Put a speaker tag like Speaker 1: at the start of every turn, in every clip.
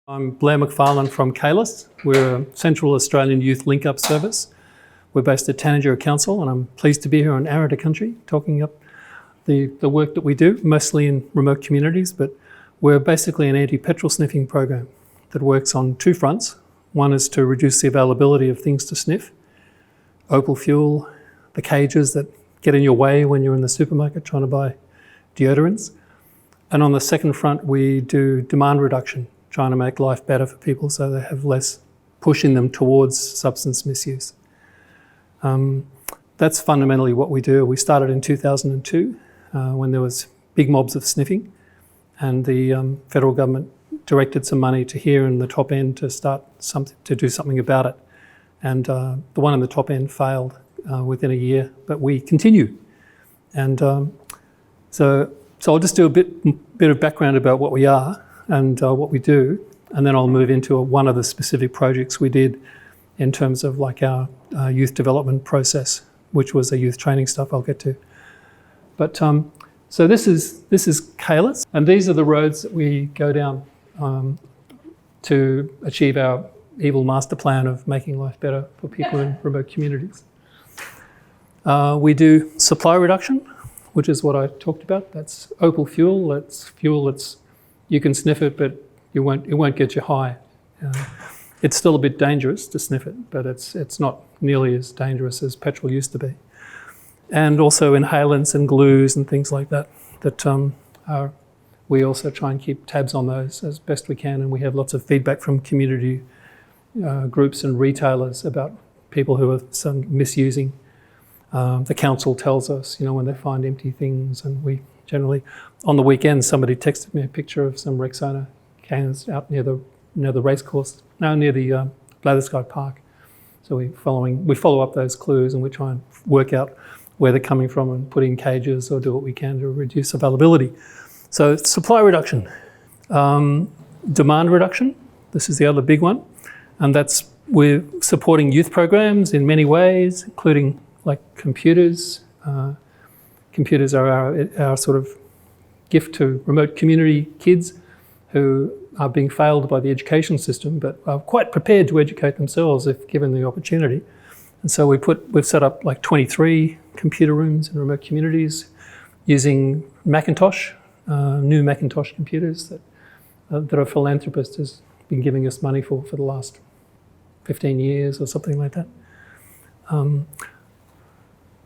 Speaker 1: I'm Blair McFarland from CAYLUS. We're a Central Australian Youth Link-Up service. We're based at Tanajura Council, and I'm pleased to be here on AADANT country talking up the work that we do, mostly in remote communities, but we're basically an anti-petrol sniffing program that works on two fronts. One is to reduce the availability of things to sniff, opal fuel, the cages that get in your way when you're in the supermarket trying to buy deodorants. And on the second front, we do demand reduction, trying to make life better for people so they have less pushing them towards substance misuse. That's fundamentally what we do. We started in 2002 when there was big mobs of sniffing, and the federal government directed some money to here in the top end to start to do something about it. And the one in the top end failed within a year, but we continue. And so I'll just do a bit of background about what we are and what we do, and then I'll move into one of the specific projects we did in terms of like our youth development process, which was the youth training stuff I'll get to. But so this is CAYLUS, and these are the roads that we go down to achieve our evil master plan of making life better for people in remote communities. We do supply reduction, which is what I talked about. That's opal fuel. That's fuel that's, you can sniff it, but it won't get you high. It's still a bit dangerous to sniff it, but it's not nearly as dangerous as petrol used to be. And also inhalants and glues and things like that, we also try and keep tabs on those as best we can, and we have lots of feedback from community groups and retailers about people who are misusing. The council tells us, when they find empty things, and we generally, on the weekend, somebody texted me a picture of some Rexona cans out near the racecourse, near the Blatherskite Park. So we follow up those clues, and we try and work out where they're coming from and put in cages or do what we can to reduce availability. So supply reduction, demand reduction. This is the other big one, and we're supporting youth programs in many ways, including like computers. Computers are our sort of gift to remote community kids who are being failed by the education system, but are quite prepared to educate themselves if given the opportunity. And so we've set up like 23 computer rooms in remote communities using Macintosh, new Macintosh computers that a philanthropist has been giving us money for the last 15 years or something like that.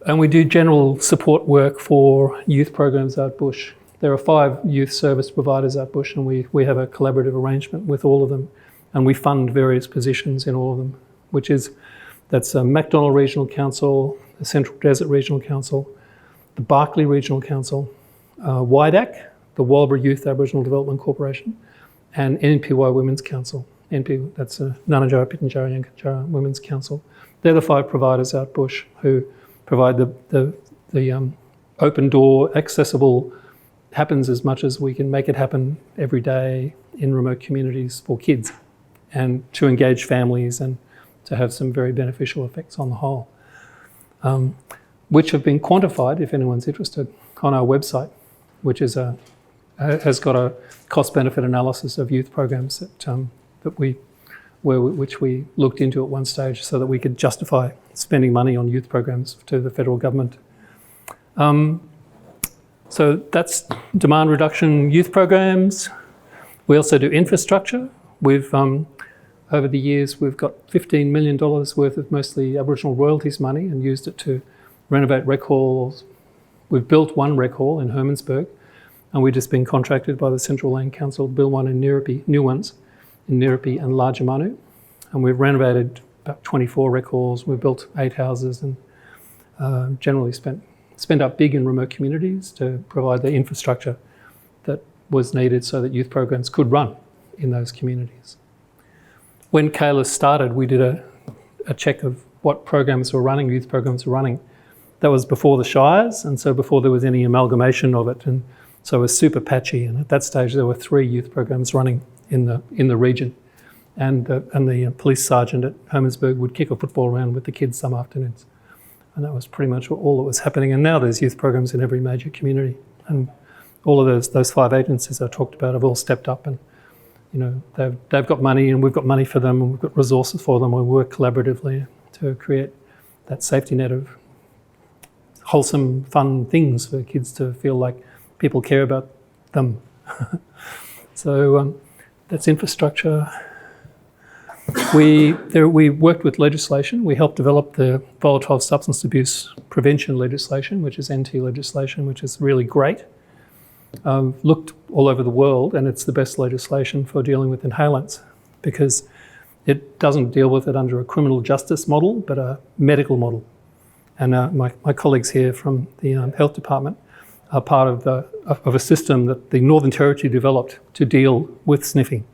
Speaker 1: And we do general support work for youth programs out bush. There are 5 youth service providers out bush, and we have a collaborative arrangement with all of them, and we fund various positions in all of them, that's MacDonnell Regional Council, the Central Desert Regional Council, the Barkly Regional Council, WIDAC, the Walbra Youth Aboriginal Development Corporation, and NPY Women's Council. That's Nunajara Pitjantjatjara Yankunytjatjara Women's Council. They're the 5 providers out bush who provide the open door, accessible, happens as much as we can make it happen every day in remote communities for kids, and to engage families and to have some very beneficial effects on the whole, which have been quantified, if anyone's interested, on our website, which has got a cost-benefit analysis of youth programs which we looked into at one stage so that we could justify spending money on youth programs to the federal government. So that's demand reduction youth programs. We also do infrastructure. Over the years, we've got $15 million worth of mostly Aboriginal royalties money and used it to renovate rec halls. We've built one rec hall in Hermansburg, and we've just been contracted by the Central Land Council to build one in Nirripie, new ones in Nirripie and Larjamanu. And we've renovated about 24 rec halls. We've built 8 houses, and generally spent up big in remote communities to provide the infrastructure that was needed so that youth programs could run in those communities. When CAYLUS started, we did a check of what programs were running, youth programs were running. That was before the Shires, and so before there was any amalgamation of it, and so it was super patchy. And at that stage, there were 3 youth programs running in the region, and the police sergeant at Hermansburg would kick a football around with the kids some afternoons, and that was pretty much all that was happening. And now there's youth programs in every major community, and all of those 5 agencies I talked about have all stepped up and they've got money and we've got money for them and we've got resources for them. We work collaboratively to create that safety net of wholesome, fun things for kids to feel like people care about them. So that's infrastructure. We worked with legislation. We helped develop the volatile substance abuse prevention legislation, which is NT legislation, which is really great. Looked all over the world, and it's the best legislation for dealing with inhalants because it doesn't deal with it under a criminal justice model, but a medical model. And my colleagues here from the health department are part of a system that the Northern Territory developed to deal with sniffing.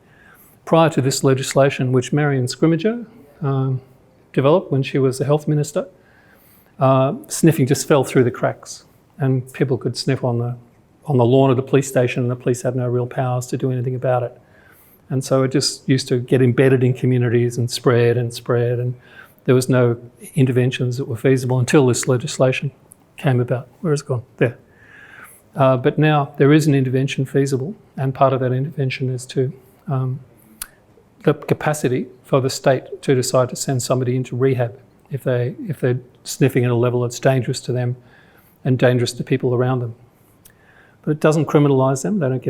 Speaker 1: Prior to this legislation, which Marion Scrimmager developed when she was the health minister, sniffing just fell through the cracks, and people could sniff on the lawn of the police station, and the police had no real powers to do anything about it. And so it just used to get embedded in communities and spread, and there was no interventions that were feasible until this legislation came about. Where has it gone? There. But now there is an intervention feasible, and part of that intervention is to the capacity for the state to decide to send somebody into rehab if they're sniffing at a level that's dangerous to them and dangerous to people around them. But it doesn't criminalise them. They don't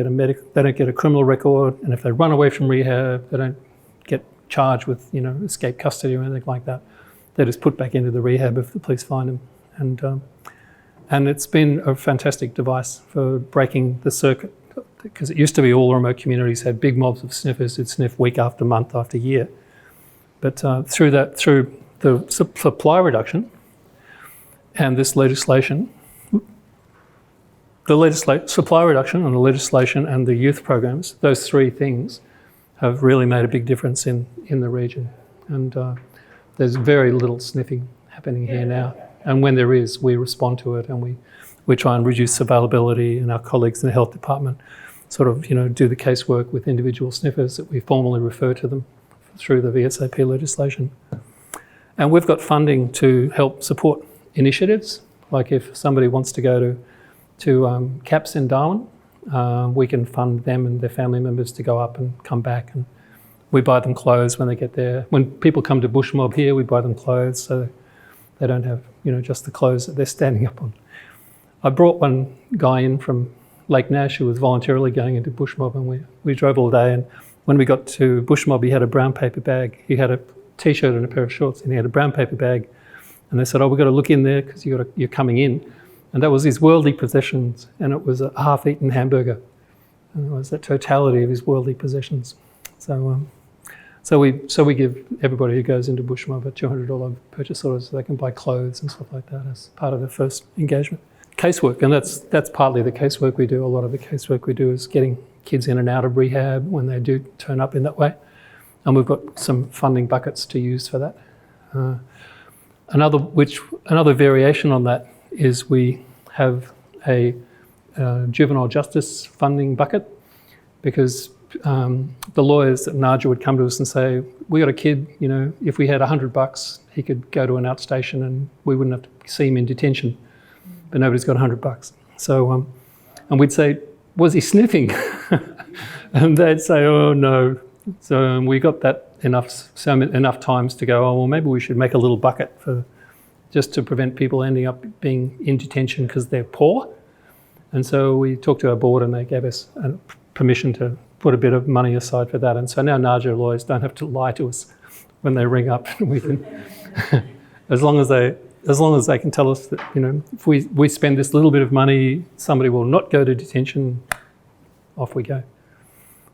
Speaker 1: get a criminal record, and if they run away from rehab, they don't get charged with escape custody or anything like that. They're just put back into the rehab if the police find them, and it's been a fantastic device for breaking the circuit, because it used to be all remote communities had big mobs of sniffers who'd sniff week after month after year. But through the supply reduction and this legislation, supply reduction and the legislation and the youth programs, those three things have really made a big difference in the region. And there's very little sniffing happening here now. And when there is, we respond to it, and we try and reduce availability, and our colleagues in the health department sort of do the casework with individual sniffers that we formally refer to them through the VSAP legislation. And we've got funding to help support initiatives, like if somebody wants to go to CAPS in Darwin, we can fund them and their family members to go up and come back, and we buy them clothes when they get there. When people come to bush mob here, we buy them clothes so they don't have just the clothes that they're standing up on. I brought one guy in from Lake Nash who was voluntarily going into bush mob, and we drove all day, and when we got to bush mob, he had a brown paper bag. He had a t-shirt and a pair of shorts, and he had a brown paper bag, and they said, we've got to look in there because you're coming in. And that was his worldly possessions, and it was a half-eaten hamburger. And it was the totality of his worldly possessions. So we give everybody who goes into bush mob a $200 purchase order so they can buy clothes and stuff like that as part of the first engagement. Casework, and that's partly the casework we do. A lot of the casework we do is getting kids in and out of rehab when they do turn up in that way. And we've got some funding buckets to use for that. Another variation on that is we have a juvenile justice funding bucket, because the lawyers at NARJA would come to us and say, we got a kid, if we had $100, he could go to an outstation and we wouldn't have to see him in detention, but nobody's got $100. So, and we'd say, was he sniffing? And they'd say, oh no. So we got that enough times to go, well, maybe we should make a little bucket just to prevent people ending up being in detention because they're poor. And so we talked to our board, and they gave us permission to put a bit of money aside for that. And so now NARJA lawyers don't have to lie to us when they ring up. We can, as long as they can tell us that if we spend this little bit of money, somebody will not go to detention. Off we go.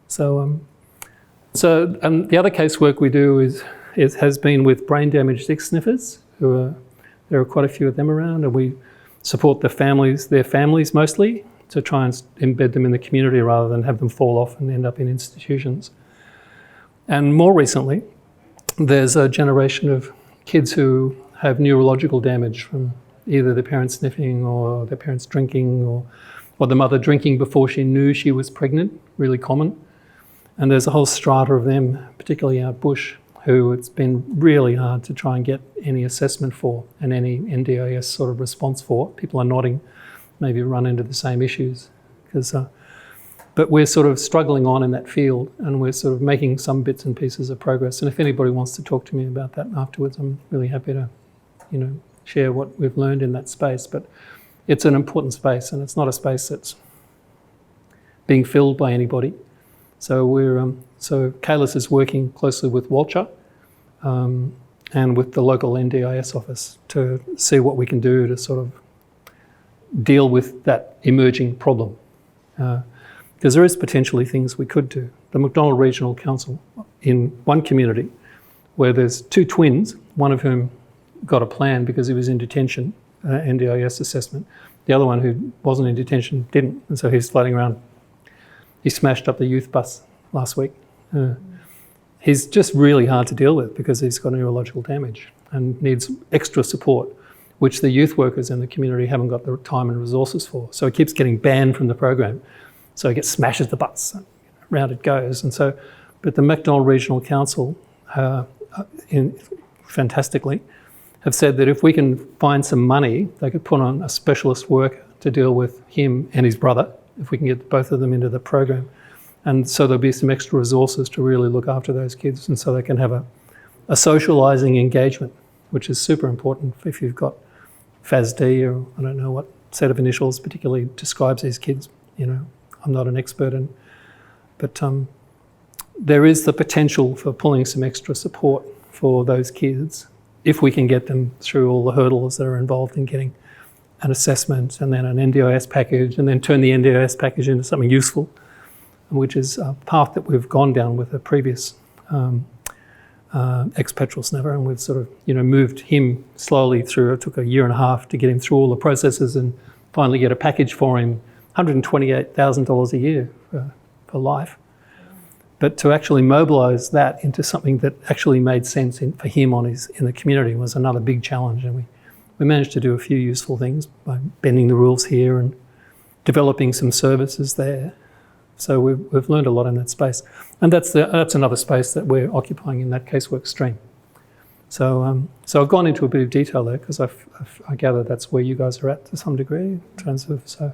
Speaker 1: So the other casework we do has been with brain damaged ex-sniffers there are quite a few of them around, and we support their families mostly, to try and embed them in the community rather than have them fall off and end up in institutions. And more recently, there's a generation of kids who have neurological damage from either their parents sniffing or their parents drinking, or the mother drinking before she knew she was pregnant, really common. And there's a whole strata of them, particularly out bush, who it's been really hard to try and get any assessment for and any NDIS sort of response for. People are nodding, maybe run into the same issues, because But we're sort of struggling on in that field, and we're sort of making some bits and pieces of progress. And if anybody wants to talk to me about that afterwards, I'm really happy to, share what we've learned in that space. But it's an important space, and it's not a space that's being filled by anybody. So CAYLUS is working closely with Walcher and with the local NDIS office to see what we can do to sort of deal with that emerging problem. Because there is potentially things we could do. The McDonald Regional Council in one community where there's two twins, one of whom got a plan because he was in detention, NDIS assessment. The other one who wasn't in detention didn't, and so he's floating around. He smashed up the youth bus last week. He's just really hard to deal with because he's got neurological damage and needs extra support, which the youth workers in the community haven't got the time and resources for. So he keeps getting banned from the program. So he smashes the bus, round it goes. And so, but the McDonald Regional Council, fantastically, have said that if we can find some money, they could put on a specialist worker to deal with him and his brother, if we can get both of them into the program. And so there'll be some extra resources to really look after those kids, and so they can have a socialising engagement, which is super important if you've got FASD, or I don't know what set of initials particularly describes these kids. I'm not an expert in, but there is the potential for pulling some extra support for those kids if we can get them through all the hurdles that are involved in getting an assessment and then an NDIS package, and then turn the NDIS package into something useful, which is a path that we've gone down with a previous ex-petrol snapper, and we've sort of moved him slowly through. It took a year and a half to get him through all the processes and finally get a package for him, $128,000 a year for life. But to actually mobilise that into something that actually made sense for him in the community was another big challenge, and we managed to do a few useful things by bending the rules here and developing some services there. So we've learned a lot in that space, and that's another space that we're occupying in that casework stream. So I've gone into a bit of detail there because I gather that's where you guys are at to some degree in terms of. So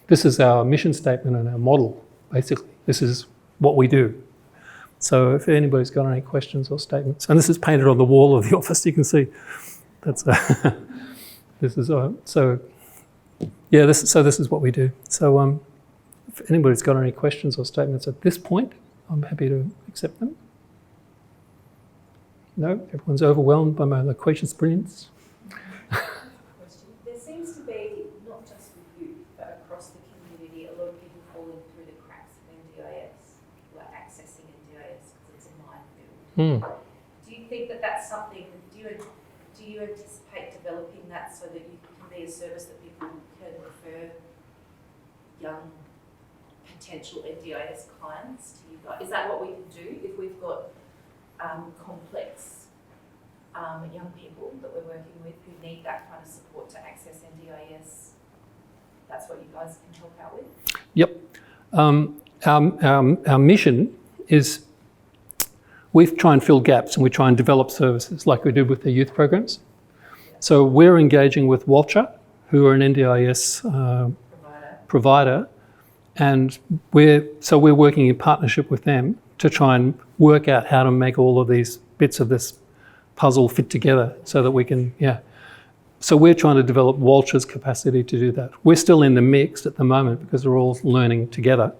Speaker 1: this is our mission statement and our model. Basically, this is what we do. So if anybody's got any questions or statements, and this is painted on the wall of the office, you can see that's this is this is what we do. So. If anybody's got any questions or statements at this point, I'm happy to accept them. No, everyone's overwhelmed by my loquacious brilliance.
Speaker 2: There seems to be, not just with youth, but across the community, a lot of people falling through the cracks of NDIS, like accessing NDIS because it's a minefield. Do you think that that's something, do you anticipate developing that so that you can be a service that people can refer young potential NDIS clients to you guys? Is that what we can do if we've got complex young people that we're working with who need that kind of support to access NDIS? That's what you guys can help out with?
Speaker 1: Yep. Our mission is we try and fill gaps and we try and develop services like we did with the youth programs. So we're engaging with Walcher, who are an NDIS provider. And we're working in partnership with them to try and work out how to make all of these bits of this puzzle fit together so that we can, So we're trying to develop Walcher's capacity to do that. We're still in the mix at the moment because we're all learning together.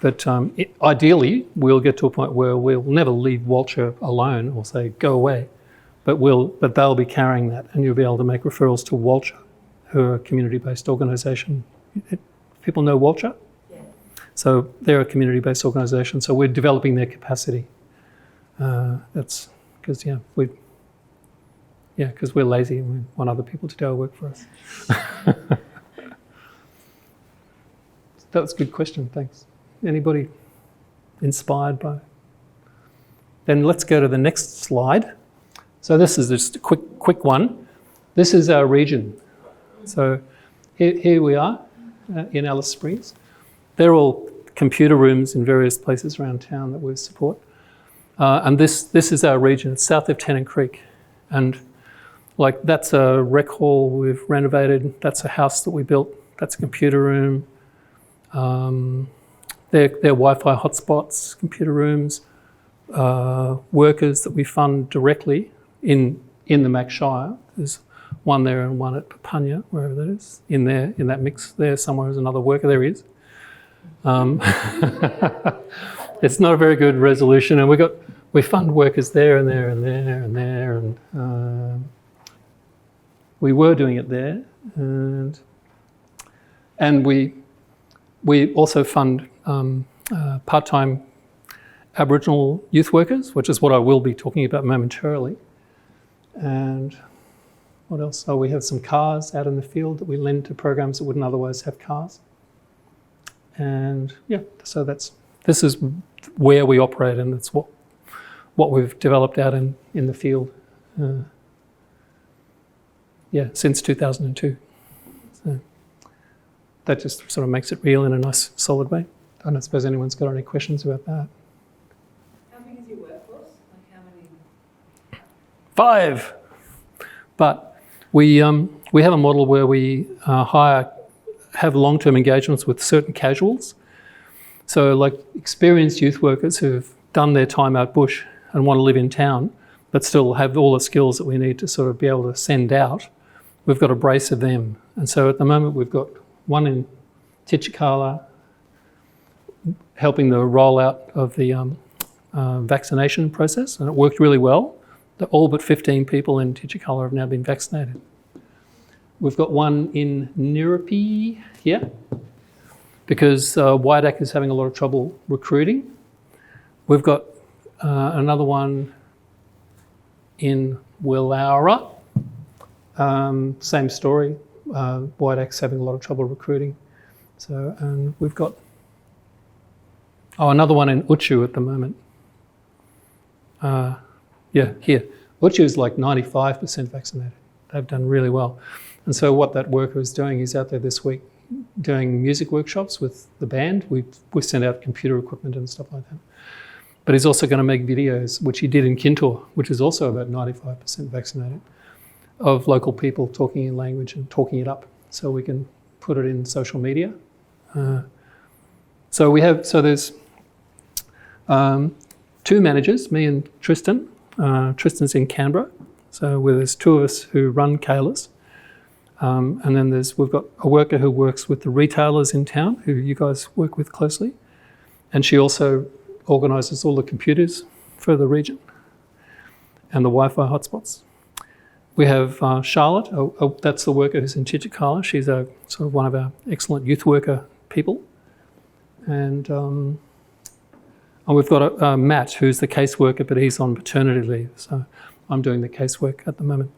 Speaker 1: But ideally, we'll get to a point where we'll never leave Walcher alone or say, go away. But they'll be carrying that, and you'll be able to make referrals to Walcher, who are a community-based organisation. People know Walcher? So they're a community-based organisation, so we're developing their capacity. That's because, because we're lazy and we want other people to do our work for us. That was a good question, thanks. Anybody inspired by? Then let's go to the next slide. So this is just a quick one. This is our region. So here we are in Alice Springs. They're all computer rooms in various places around town that we support. And this is our region. It's south of Tennant Creek. And that's a rec hall we've renovated. That's a house that we built. That's a computer room. They're Wi-Fi hotspots, computer rooms, workers that we fund directly in the Mac Shire. There's one there and one at Papunya, wherever that is. In that mix there somewhere is another worker. There is. It's not a very good resolution, and we fund workers there and there and there and there, and we were doing it there, and we also fund part-time Aboriginal youth workers, which is what I will be talking about momentarily. And what else? Oh, we have some cars out in the field that we lend to programs that wouldn't otherwise have cars. And yeah, so this is where we operate, and that's what we've developed out in the field. Since 2002. So that just sort of makes it real in a nice, solid way. I don't suppose anyone's got any questions about that.
Speaker 3: How big is your workforce? Like how many?
Speaker 1: 5. But we have a model where we have long-term engagements with certain casuals. So like experienced youth workers who've done their time out bush and want to live in town, but still have all the skills that we need to sort of be able to send out. We've got a brace of them. And so at the moment we've got one in Titchikala helping the rollout of the vaccination process, and it worked really well. All but 15 people in Titchikala have now been vaccinated. We've got one in Nirrupi here, because WIDAC is having a lot of trouble recruiting. We've got another one in Willaura. Same story. WIDAC's having a lot of trouble recruiting. So, and we've got another one in Uchu at the moment. Here. Uchu is like 95% vaccinated. They've done really well. And so what that worker is doing, he's out there this week doing music workshops with the band. We send out computer equipment and stuff like that. But he's also going to make videos, which he did in Kintor, which is also about 95% vaccinated, of local people talking in language and talking it up, so we can put it in social media. So there's 2 managers, me and Tristan. Tristan's in Canberra, so there's 2 of us who run CAYLUS. And then we've got a worker who works with the retailers in town, who you guys work with closely. And she also organises all the computers for the region and the Wi-Fi hotspots. We have Charlotte, that's the worker who's in Titchikala. She's sort of one of our excellent youth worker people. And we've got Matt, who's the caseworker, but he's on paternity leave. So I'm doing the casework at the moment.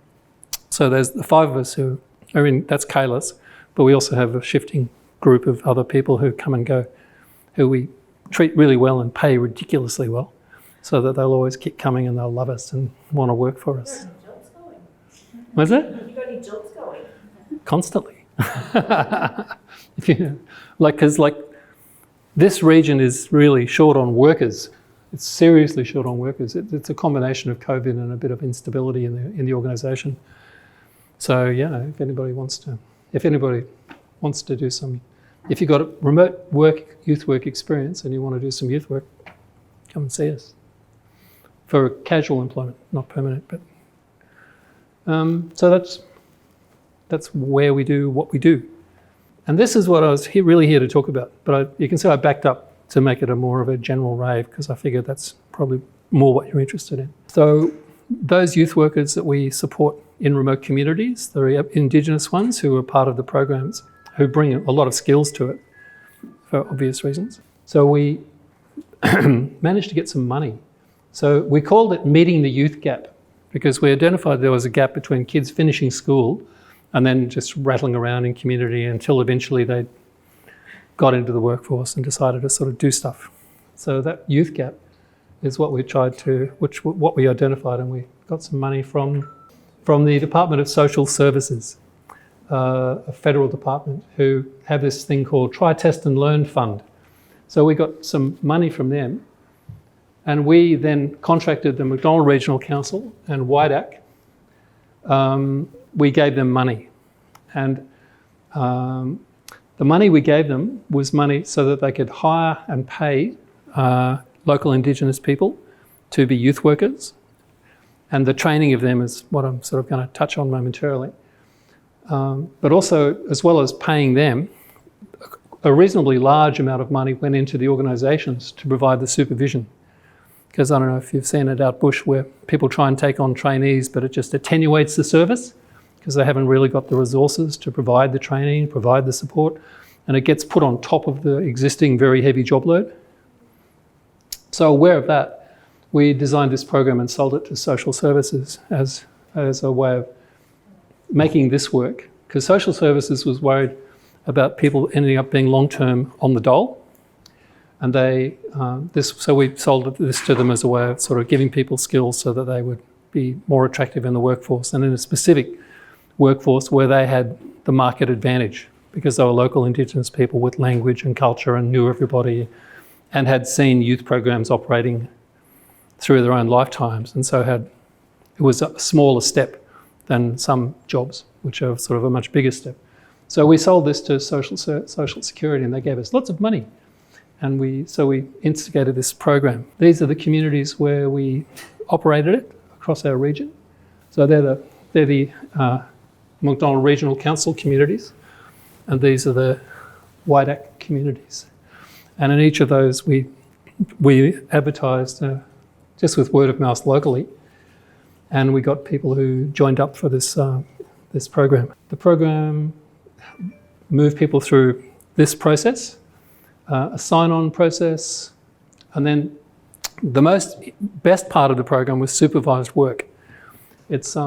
Speaker 1: So there's the 5 of us who are in, that's CAYLUS, but we also have a shifting group of other people who come and go, who we treat really well and pay ridiculously well, so that they'll always keep coming and they'll love us and want to work for us.
Speaker 3: You got any jobs going?
Speaker 1: What's that?
Speaker 3: You got any jobs going?
Speaker 1: Constantly. Because this region is really short on workers. It's seriously short on workers. It's a combination of COVID and a bit of instability in the organisation. So yeah, if anybody wants to do some, if you've got a remote work, youth work experience and you want to do some youth work, come and see us. For casual employment, not permanent. But so that's where we do what we do. And this is what I was really here to talk about. But you can see I backed up to make it more of a general rave, because I figured that's probably more what you're interested in. So those youth workers that we support in remote communities, the Indigenous ones who are part of the programs, who bring a lot of skills to it for obvious reasons. So we managed to get some money. So we called it Meeting the Youth Gap, because we identified there was a gap between kids finishing school and then just rattling around in community until eventually they got into the workforce and decided to sort of do stuff. So that youth gap is what we what we identified, and we got some money from the Department of Social Services, a federal department, who have this thing called Try, Test and Learn Fund. So we got some money from them, and we then contracted the Macdonald Regional Council and WIDAC. We gave them money, and The money we gave them was money so that they could hire and pay local Indigenous people to be youth workers. And the training of them is what I'm sort of going to touch on momentarily. But also, as well as paying them, a reasonably large amount of money went into the organisations to provide the supervision. Because I don't know if you've seen it out bush where people try and take on trainees, but it just attenuates the service because they haven't really got the resources to provide the training, provide the support, and it gets put on top of the existing very heavy job load. So aware of that, we designed this program and sold it to social services as a way of making this work. Because social services was worried about people ending up being long-term on the dole. And so we sold this to them as a way of sort of giving people skills so that they would be more attractive in the workforce and in a specific workforce where they had the market advantage because they were local Indigenous people with language and culture and knew everybody and had seen youth programs operating through their own lifetimes. And so it was a smaller step than some jobs, which are sort of a much bigger step. So we sold this to Social Security and they gave us lots of money. And so we instigated this program. These are the communities where we operated it across our region. So they're the McDonald Regional Council communities, and these are the Waidak communities. And in each of those, we advertised just with word of mouth locally, and we got people who joined up for this program. The program moved people through this process. A sign-on process, and then the best part of the program was supervised work. It's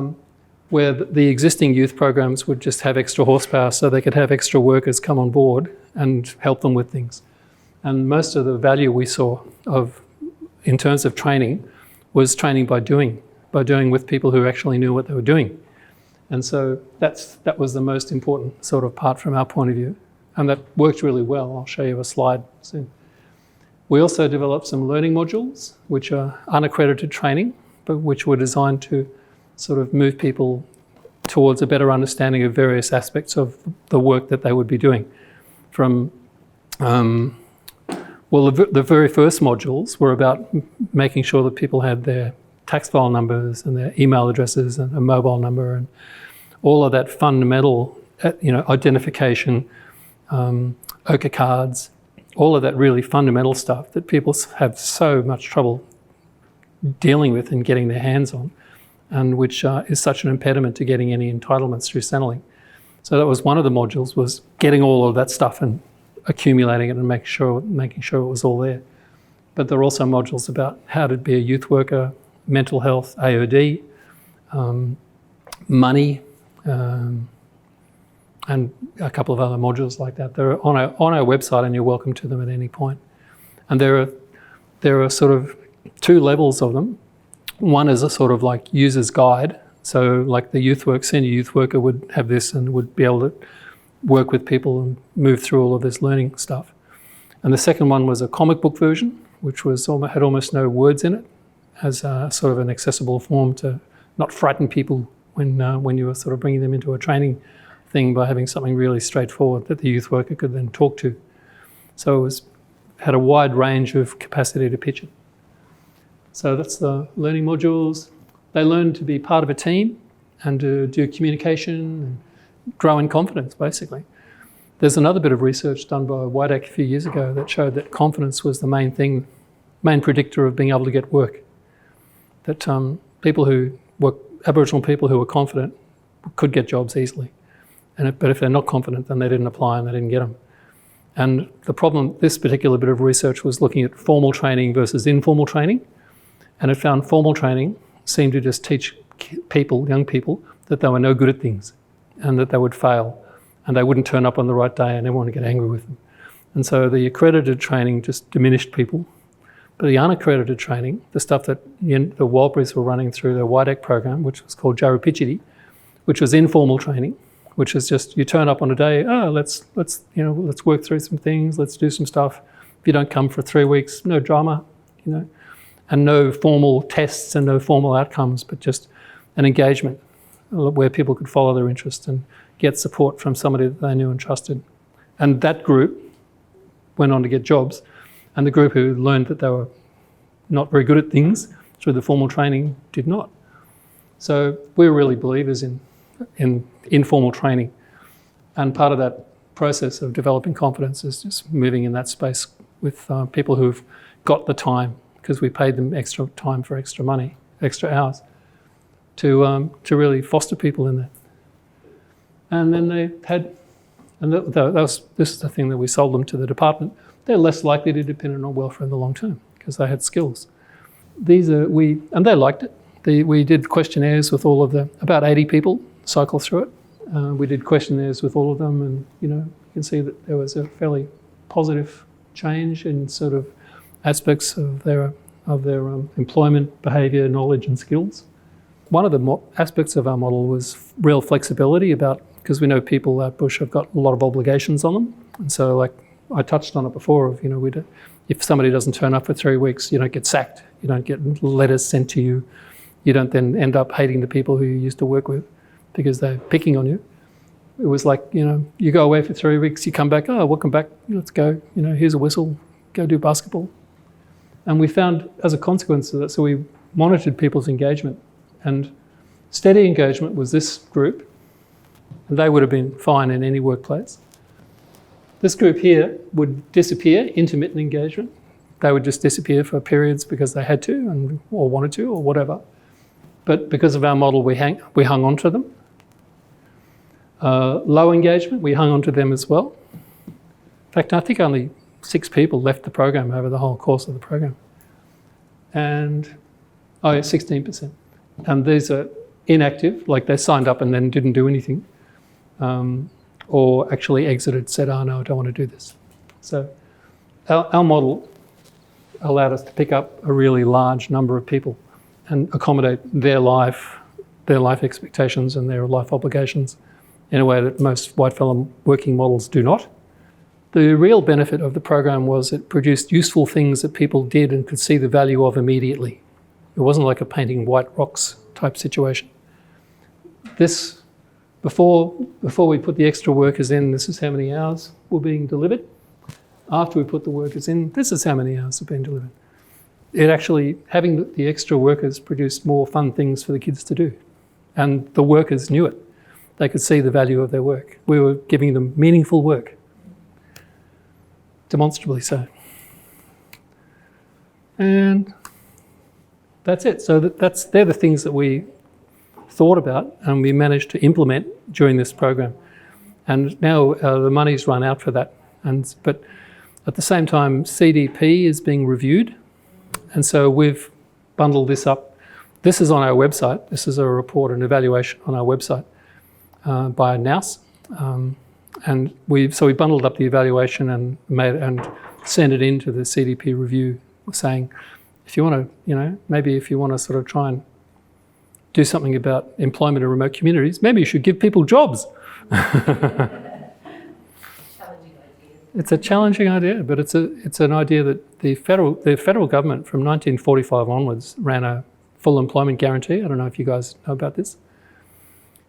Speaker 1: where the existing youth programs would just have extra horsepower so they could have extra workers come on board and help them with things. And most of the value we saw in terms of training was training by doing with people who actually knew what they were doing. And so that was the most important sort of part from our point of view. And that worked really well. I'll show you a slide soon. We also developed some learning modules, which are unaccredited training, but which were designed to sort of move people towards a better understanding of various aspects of the work that they would be doing. From, the very first modules were about making sure that people had their tax file numbers and their email addresses and a mobile number and all of that fundamental, identification, OCA cards, all of that really fundamental stuff that people have so much trouble dealing with and getting their hands on, and which is such an impediment to getting any entitlements through Centrelink. So that was one of the modules, was getting all of that stuff and accumulating it and making sure it was all there. But there are also modules about how to be a youth worker, mental health, AOD, money, and a couple of other modules like that. They're on our website, and you're welcome to them at any point. And there are sort of two levels of them. One is a sort of like user's guide. So like the senior youth worker would have this and would be able to work with people and move through all of this learning stuff. And the second one was a comic book version, which had almost no words in it, as a sort of an accessible form to not frighten people when you were sort of bringing them into a training thing by having something really straightforward that the youth worker could then talk to. So it had a wide range of capacity to pitch it. So that's the learning modules. They learn to be part of a team and to do communication and grow in confidence, basically. There's another bit of research done by Waidak a few years ago that showed that confidence was the main predictor of being able to get work. That Aboriginal people who were confident could get jobs easily. But if they're not confident, then they didn't apply and they didn't get them. And the problem, this particular bit of research was looking at formal training versus informal training. And it found formal training seemed to just teach young people, that they were no good at things and that they would fail and they wouldn't turn up on the right day and everyone would get angry with them. And so the accredited training just diminished people. But the unaccredited training, the stuff that the Walbury's were running through their Waidak program, which was called Jarupichiti, which was informal training, which is just you turn up on a day, let's work through some things, let's do some stuff. If you don't come for 3 weeks, no drama, and no formal tests and no formal outcomes, but just an engagement where people could follow their interest and get support from somebody that they knew and trusted And that group went on to get jobs. And the group who learned that they were not very good at things through the formal training did not. So we're really believers in informal training. And part of that process of developing confidence is just moving in that space with people who've got the time, because we paid them extra time for extra money, extra hours, to really foster people in that. And then they had, and this is the thing that we sold them to the department. They're less likely to depend on welfare in the long term because they had skills. And they liked it. We did questionnaires with all of about 80 people cycle through it. We did questionnaires with all of them, and you can see that there was a fairly positive change in sort of aspects of their employment, behaviour, knowledge, and skills. One of the aspects of our model was real flexibility because we know people at Bush have got a lot of obligations on them, and so like I touched on it before. Of if somebody doesn't turn up for 3 weeks, you don't get sacked. You don't get letters sent to you. You don't then end up hating the people who you used to work with because they're picking on you. It was like, you go away for 3 weeks, you come back, oh, welcome back, let's go, here's a whistle, go do basketball. And we found, as a consequence of that, so we monitored people's engagement, and steady engagement was this group, and they would have been fine in any workplace. This group here would disappear, intermittent engagement. They would just disappear for periods because they had to or wanted to or whatever. But because of our model, we hung on to them. Low engagement, we hung on to them as well. In fact, I think only 6 people left the program over the whole course of the program. And, 16%. And these are inactive, like they signed up and then didn't do anything. Or actually exited, said, oh no, I don't want to do this. So our model allowed us to pick up a really large number of people and accommodate their life expectations and their life obligations in a way that most white-fellow working models do not. The real benefit of the program was it produced useful things that people did and could see the value of immediately. It wasn't like a painting white rocks type situation. This, before we put the extra workers in, this is how many hours were being delivered. After we put the workers in, this is how many hours have been delivered. It actually, having the extra workers produced more fun things for the kids to do. And the workers knew it. They could see the value of their work. We were giving them meaningful work. Demonstrably so. And that's it. So they're the things that we thought about and we managed to implement during this program. And now the money's run out for that. But at the same time, CDP is being reviewed. And so we've bundled this up. This is on our website. This is a report and evaluation on our website by NOUS. And we bundled up the evaluation and sent it into the CDP review, saying, if you want to, maybe if you want to sort of try and do something about employment in remote communities, maybe you should give people jobs. It's a challenging idea, but it's an idea that the federal government from 1945 onwards ran a full employment guarantee. I don't know if you guys know about this.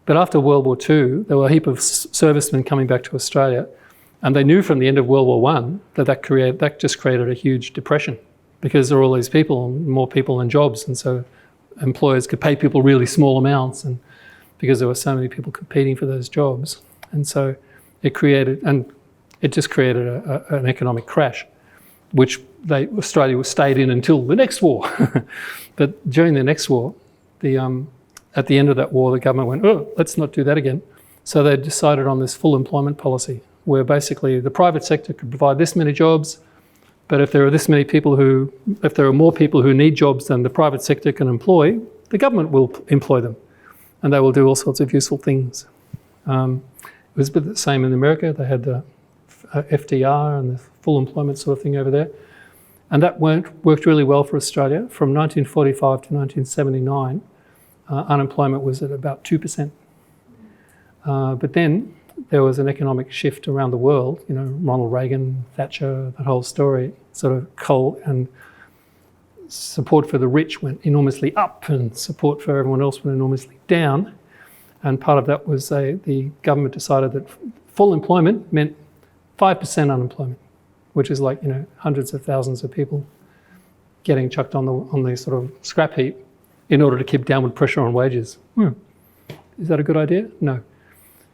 Speaker 1: But after World War II, there were a heap of servicemen coming back to Australia, and they knew from the end of World War I that just created a huge depression because there were all these people, more people and jobs, and so employers could pay people really small amounts, and because there were so many people competing for those jobs, and so it just created an economic crash, which Australia stayed in until the next war. But during the next war, at the end of that war, the government went, oh, let's not do that again. So they decided on this full employment policy, where basically the private sector could provide this many jobs, but if there are more people who need jobs than the private sector can employ, the government will employ them, and they will do all sorts of useful things. It was a bit the same in America. They had the FDR and the full employment sort of thing over there. And that worked really well for Australia. From 1945 to 1979, unemployment was at about 2%. But then there was an economic shift around the world, Ronald Reagan, Thatcher, that whole story, sort of coal, and support for the rich went enormously up and support for everyone else went enormously down. And part of that was the government decided that full employment meant 5% unemployment, which is like, hundreds of thousands of people getting chucked on the sort of scrap heap in order to keep downward pressure on wages. Is that a good idea? No.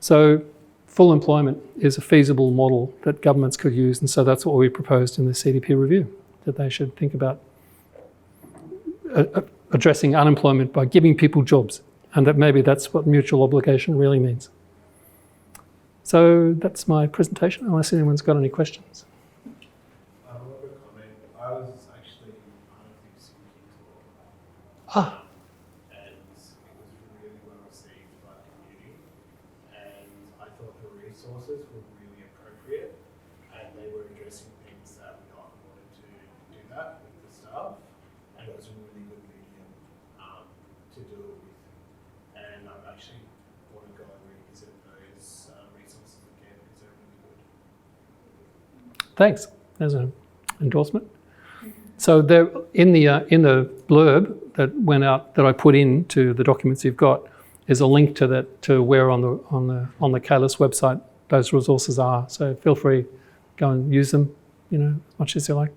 Speaker 1: So full employment is a feasible model that governments could use, and so that's what we proposed in the CDP review, that they should think about addressing unemployment by giving people jobs, and that maybe that's what mutual obligation really means. So that's my presentation, unless anyone's got any questions.
Speaker 4: I have a comment. I was actually part of the speaking tour.
Speaker 1: Ah.
Speaker 4: And it was really well received by the community. And I thought the resources were really appropriate, and they were addressing things that we often wanted to do that with the staff. And it was a really good medium to do it with. And I actually want to go and revisit those resources again because they're really good.
Speaker 1: Thanks. There's an endorsement. So there, in the blurb that went out, that I put into the documents you've got, is a link to that, to where on the CAYLUS website those resources are. So feel free, go and use them, as much as you like.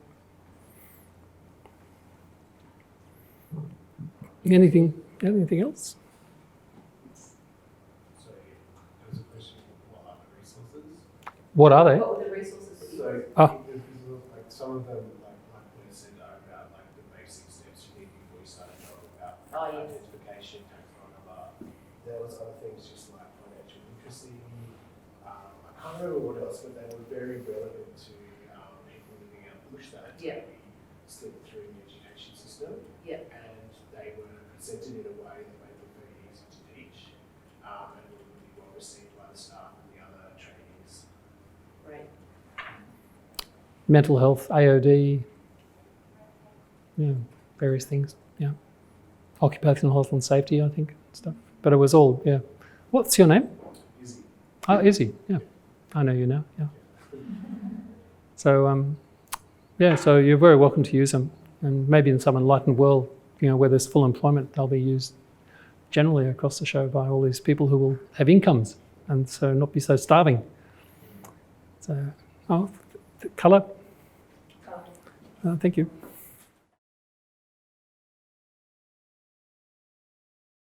Speaker 1: Anything else?
Speaker 4: So there was a question, what are the resources?
Speaker 1: What are they?
Speaker 2: What were the resources that you
Speaker 4: So like some of them, like Blair said, are about like the basic steps you need before you start a job, about identification, taxon number. There was other things just like financial literacy. I can't remember what else, but they were very relevant to people living out bush that had to be still through the education system.
Speaker 2: Yeah.
Speaker 4: And they were presented in a way that made them very easy to teach, and were really well received by the staff and the other trainees.
Speaker 2: Right.
Speaker 1: Mental health, AOD, various things, Occupational health and safety, I think, stuff. But it was all, What's your name?
Speaker 4: Izzy.
Speaker 1: Oh, Izzy, I know you now, So, so you're very welcome to use them. And maybe in some enlightened world, where there's full employment, they'll be used generally across the show by all these people who will have incomes and so not be so starving. So, colour. Thank you.